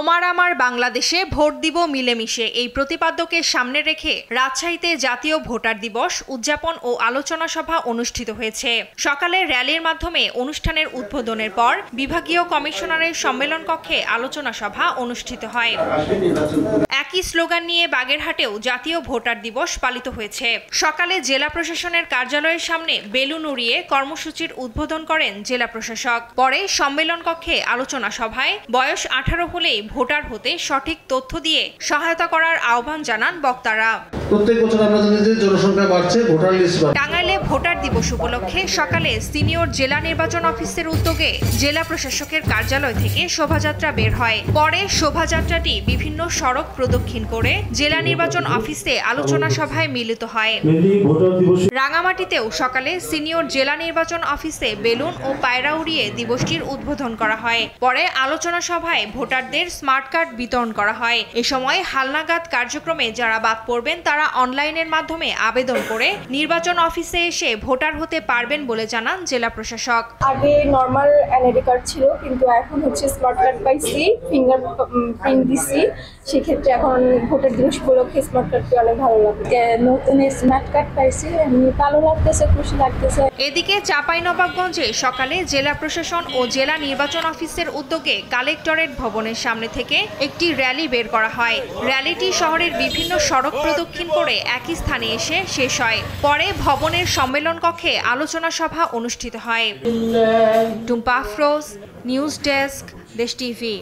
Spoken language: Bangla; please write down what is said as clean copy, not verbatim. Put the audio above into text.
তোমার আমার বাংলাদেশে ভোট দিব মিলেমিশে এই প্রতিপাদ্যকে সামনে রেখে রাজশাহীতে জাতীয় ভোটার দিবস উদযাপন ও আলোচনা সভা অনুষ্ঠিত হয়েছে। সকালে র্যালির মাধ্যমে অনুষ্ঠানের উদ্বোধনের পর বিভাগীয় কমিশনারের সম্মেলন কক্ষে আলোচনা সভা অনুষ্ঠিত হয়। একই স্লোগান নিয়ে বাগেরহাটেও জাতীয় ভোটার দিবস পালিত হয়েছে। সকালে জেলা প্রশাসনের কার্যালয়ের সামনে বেলুন উড়িয়ে কর্মসূচির উদ্বোধন করেন জেলা প্রশাসক। পরে সম্মেলন কক্ষে আলোচনা সভায় বয়স 18 হলেই ভোটার হতে সঠিক তথ্য দিয়ে সহায়তা করার আহ্বান জানান বক্তারা। প্রত্যেক বছর আমরা জানি যে জনসংখ্যা বাড়ছে, ভোটার লিস্ট বাড়ছে। টাঙ্গাইলে ভোটার দিবস উপলক্ষে সকালে সিনিয়র জেলা নির্বাচন অফিসের উদ্যোগে জেলা প্রশাসকের কার্যালয় থেকে শোভাযাত্রা বের হয়। পরে শোভাযাত্রাটি বিভিন্ন সড়ক প্রদক্ষিণ করে জেলা নির্বাচন অফিসে আলোচনা সভায় মিলিত হয়। রাঙামাটিতেও সকালে সিনিয়র জেলা নির্বাচন অফিসে বেলুন ও পায়রা উড়িয়ে দিবসটির উদ্বোধন করা হয়। পরে আলোচনা সভায় ভোটারদের স্মার্ট কার্ড বিতরণ করা হয়। এ সময় হালনাগাদ কার্যক্রমে যারা বাদ পড়বেন তারা অনলাইনের মাধ্যমে আবেদন করে নির্বাচন অফিসে এসে ভোটার হতে পারবেন বলে জানান জেলা প্রশাসক। আগে নরমাল এনআইডি কার্ড ছিল, কিন্তু এখন হচ্ছে স্মার্ট কার্ড পাইছি, ফিঙ্গার প্রিন্ট দিছি। সেক্ষেত্রে এখন ভোটার দিবস উপলক্ষে স্মার্ট কার্ডটি অনেক ভালো লাগে। নতুন স্মার্ট কার্ড পাইছি, এমনি ভালো লাগতেছে, খুশি লাগতেছে। এদিকে চাঁপাইনবাবগঞ্জে সকালে জেলা প্রশাসন ও জেলা নির্বাচন অফিসের উদ্যোগে কালেক্টরেট ভবনের সামনে থেকে একটি র্যালি বের করা হয়। র্যালিটি শহরের বিভিন্ন সড়ক প্রদক্ষিণ করে একই স্থানে এসে শেষ হয়। পরে ভবনের সম্মেলন কক্ষে আলোচনা সভা অনুষ্ঠিত হয়। টুম্পা আফরোজ, নিউজ ডেস্ক, দেশ টিভি।